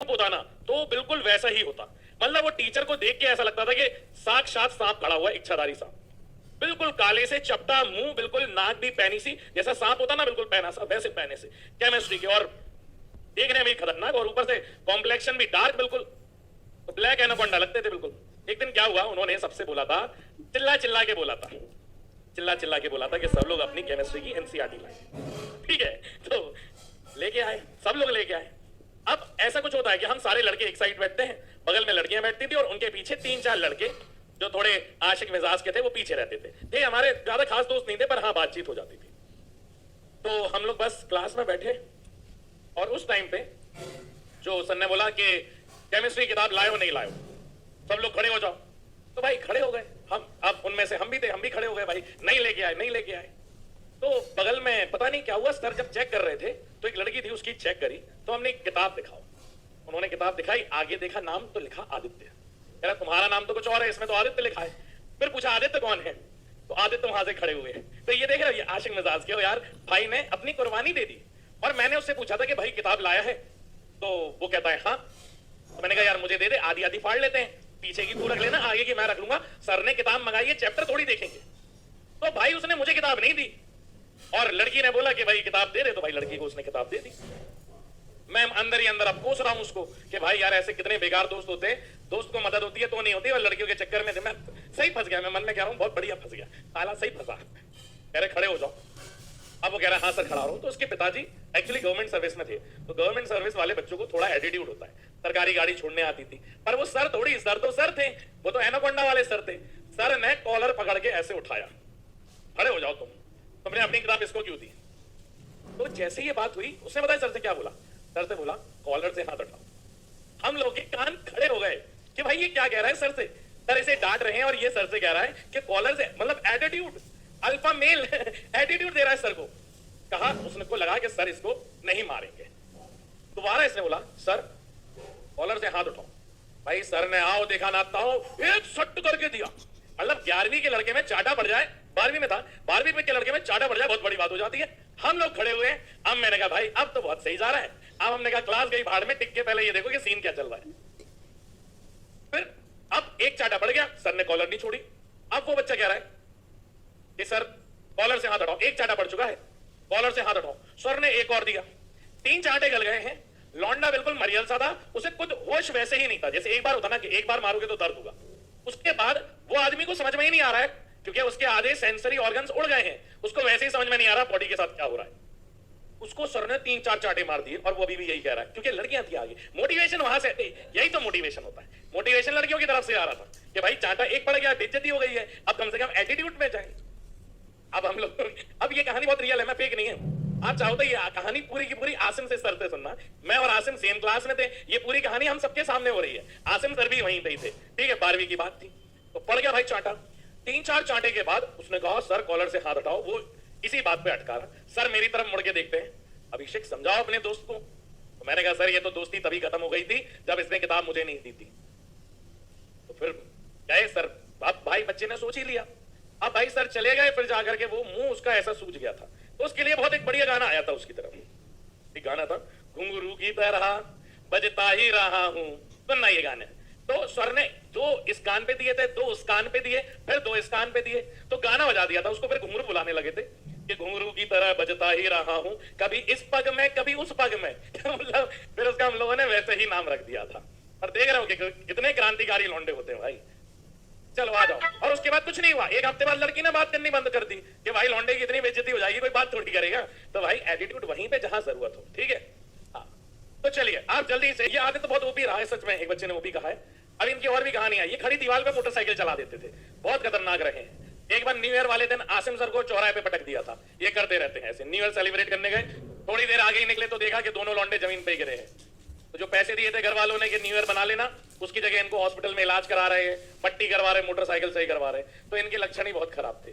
होता ना तो बिल्कुल वैसा ही होता। मतलब वो टीचर को देख के ऐसा लगता था कि साक्षात सांप खड़ा हुआ है, इच्छाधारी सांप, बिल्कुल काले से चपटा मुंह, बिल्कुल नाक भी पैनी सी, जैसा सांप होता ना बिल्कुल पैना सा, वैसे पैने से केमिस्ट्री के, और देखने में भी खतरनाक, और ऊपर से कॉम्प्लेक्शन भी डार्क, बिल्कुल तो ब्लैक एनाकोंडा लगते थे बिल्कुल। एक दिन क्या हुआ, उन्होंने सबसे बोला था, चिल्ला चिल्ला के बोला था, चिल्ला चिल्ला के बोला था कि सब लोग अपनी केमिस्ट्री की एनसीईआरटी लाएं। ठीक है, तो लेके आए, सब लोग लेके आए। अब ऐसा कुछ होता है कि हम सारे लड़के एक साइड बैठते हैं, बगल में लड़कियां बैठती थी, और उनके पीछे 3-4 लड़के जो थोड़े आशिक मिजाज के थे वो पीछे रहते थे। ये हमारे ज्यादा खास दोस्त नहीं थे, पर हाँ बातचीत हो जाती थी। तो हम लोग बस क्लास में बैठे, और उस टाइम पे जो सर ने बोला कि केमिस्ट्री किताब लाओ नहीं लाओ, सब लोग खड़े हो जाओ, तो भाई खड़े हो गए हम। अब उनमें से हम भी थे, हम भी खड़े हो गए, भाई नहीं लेके आए, नहीं लेके आए। तो बगल में पता नहीं क्या हुआ, सर जब चेक कर रहे थे तो एक लड़की थी, उसकी चेक करी, तो हमने एक किताब दिखाओ, उन्होंने किताब दिखाई, आगे देखा नाम तो लिखा आदित्य। कह रहा तुम्हारा नाम तो कुछ और है, इसमें तो आदित्य लिखा है। फिर पूछा आदित्य कौन है, तो आदित्य वहां से खड़े हुए हैं। तो ये देख रहे हो, ये आशिक मिजाज के हो यार, भाई ने अपनी कुर्बानी दे दी। और मैंने उससे पूछा था कि भाई किताब लाया है, तो वो कहता है हाँ। तो मैंने कहा यार मुझे दे दे, आधी आधी फाड़ लेते हैं, पीछे की तू रख लेना, आगे की मैं रख लूंगा, सर ने किताब मंगाई है, चैप्टर थोड़ी देखेंगे। तो भाई उसने मुझे किताब नहीं दी, और लड़की ने बोला कि भाई किताब दे दे, तो भाई लड़की को उसने किताब दे दी। मैं अंदर ही अंदर अब कोस रहा हूं उसको कि भाई यार ऐसे कितने बेकार दोस्त होते हैं, दोस्त को मदद होती है तो नहीं होती, और लड़कियों के चक्कर में मैं सही फंस गया। मैं मन में कह रहा हूं बहुत बढ़िया फंस गया, साला सही फंसा। कह रहे खड़े हो जाओ। अब वो कह रहा हाँ सर खड़ा रहो। तो उसके पिताजी एक्चुअली गवर्नमेंट सर्विस में थे, तो गवर्नमेंट सर्विस वाले बच्चों को थोड़ा एटीट्यूड होता है, सरकारी गाड़ी छोड़ने आती थी। पर वो सर थोड़ी, सर तो सर थे, वो तो एनाकोंडा वाले सर थे। सर ने कॉलर पकड़ के ऐसे उठाया, खड़े हो जाओ तुमने अपनी किताब इसको क्यों दी। तो जैसे ये बात हुई, उसने बताया सर से क्या बोला, सर से बोला कॉलर से हाथ हटाओ। हम लोग के कान खड़े हो गए कि भाई ये क्या कह रहा है सर से, सर इसे डांट रहे हैं और ये सर से कह रहा है कि कॉलर से, मतलब एटीट्यूड, अल्फा मेल एटीट्यूड दे रहा है सर को। कहा, उसने को लगा कि सर इसको नहीं मारेंगे। दोबारा इसने बोला सर कॉलर से हाथ उठाओ। भाई सर ने आओ देखा ना आओ, एक सट करके दिया। मतलब 11वीं के लड़के में चाटा पड़ जाए, 12वीं में था, 12वीं के लड़के में चाटा पड़ जाए बहुत बड़ी बात हो जाती है। हम लोग खड़े हुए। अब मैंने कहा भाई अब तो बहुत सही जा रहा है। अब हमने कहा क्लास गई भाड़ में, टिक के पहले ये देखो कि सीन क्या चल रहा है। फिर अब एक चाटा पड़ गया, सर ने कॉलर नहीं छोड़ी। अब वो बच्चा कह रहा है कि सर कॉलर से हाथ हटाओ, एक चाटा पड़ चुका है, कॉलर से हाथ हटाओ। सर ने एक और दिया, 3 चाटे गल गए हैं। लौंडा बिल्कुल मरियल सा था, उसे खुद होश वैसे ही नहीं था जैसे एक बार होता ना कि एक बार मारोगे तो दर्द होगा। उसके बाद वो आदमी को समझ में ही नहीं आ रहा है, क्योंकि उसके आधे सेंसरी ऑर्गन्स उड़ गए हैं, उसको वैसे ही समझ में नहीं आ रहा बॉडी के साथ क्या हो रहा है। उसको सर ने 3-4 चाटे मार दिए, और वो अभी भी यही कह रहा है, क्योंकि लड़कियां थी आगे। मोटिवेशन वहां से, यही तो मोटिवेशन होता है, मोटिवेशन लड़कियों की तरफ से आ रहा था कि भाई चाटा एक पड़ गया, बेइज्जती हो गई है, अब कम से कम एटीट्यूड में जाए। अब हम लोग, अब ये कहानी बहुत रियल है, मैं फेक नहीं है। आप चाहो तो ये कहानी पूरी की पूरी आसिम से सर से सुनना। मैं और आसिम सेम क्लास में थे, ये पूरी कहानी हम सबके सामने हो रही है। आसिम सर भी वहीं पे ही थे, ठीक है, 12वीं की बात थी। तो पड़ गया भाई चाटा। 3-4 चाटे के बाद उसने कहा सर कॉलर से हाथ हटाओ। वो इसी बात पे अटका रहा। सर मेरी तरफ मुड़ के देखते हैं, अभिषेक समझाओ अपने दोस्त को। तो मैंने कहा सर ये तो दोस्ती तभी खत्म हो गई थी जब इसने किताब मुझे नहीं दी थी। तो फिर गए सर, अब भाई बच्चे ने सोच ही लिया। अब भाई सर चले गए, फिर जाकर के वो मुंह उसका ऐसा सूज गया था। तो उसके लिए बहुत एक बढ़िया गाना आया था उसकी तरफ। एक गाना था, घुंघरू की तरह बजता ही रहा हूं, सुनना ये गाने। तो सर ने 2 इस कान पे दिए थे, 2 उस कान पे दिए, फिर 2 इस कान पे दिए, तो गाना बजा दिया था उसको। फिर घुंघरू बुलाने लगे थे कि घुंघरू की तरह बजता ही रहा हूं, कभी इस पग में कभी उस पग में। मतलब फिर उसका हम लोगों ने वैसे ही नाम रख दिया था। और देख रहे हो कि कितने क्रांतिकारी लौंडे होते हैं भाई। चलो आ जाओ। और उसके बाद कुछ नहीं हुआ। एक हफ्ते बाद लड़की ने बात करनी बंद कर दी कि भाई लौंडे की इतनी बेइज्जती हो जाएगी, कोई बात थोड़ी करेगा। तो भाई एटीट्यूड वहीं पे जहां जरूरत हो, ठीक है। हाँ तो चलिए आप जल्दी से, ये आदत तो बहुत ओपी रहा है सच में, एक बच्चे ने ओपी कहा है। अब इनकी और भी कहानी है। ये खड़ी दीवार पे मोटरसाइकिल चला देते थे, बहुत खतरनाक रहे हैं। एक बार न्यू ईयर वाले दिन आसिम सर को चौराहे पे पटक दिया था। ये करते रहते हैं ऐसे। न्यू ईयर सेलिब्रेट करने गए, थोड़ी देर आगे ही निकले तो देखा कि दोनों लौंडे जमीन पे गिरे हैं। तो जो पैसे दिए थे घर वालों ने कि न्यू ईयर बना लेना, उसकी जगह इनको हॉस्पिटल में इलाज करा रहे हैं, पट्टी करवा रहे, मोटरसाइकिल सही करवा रहे। तो इनके लक्षण ही बहुत खराब थे।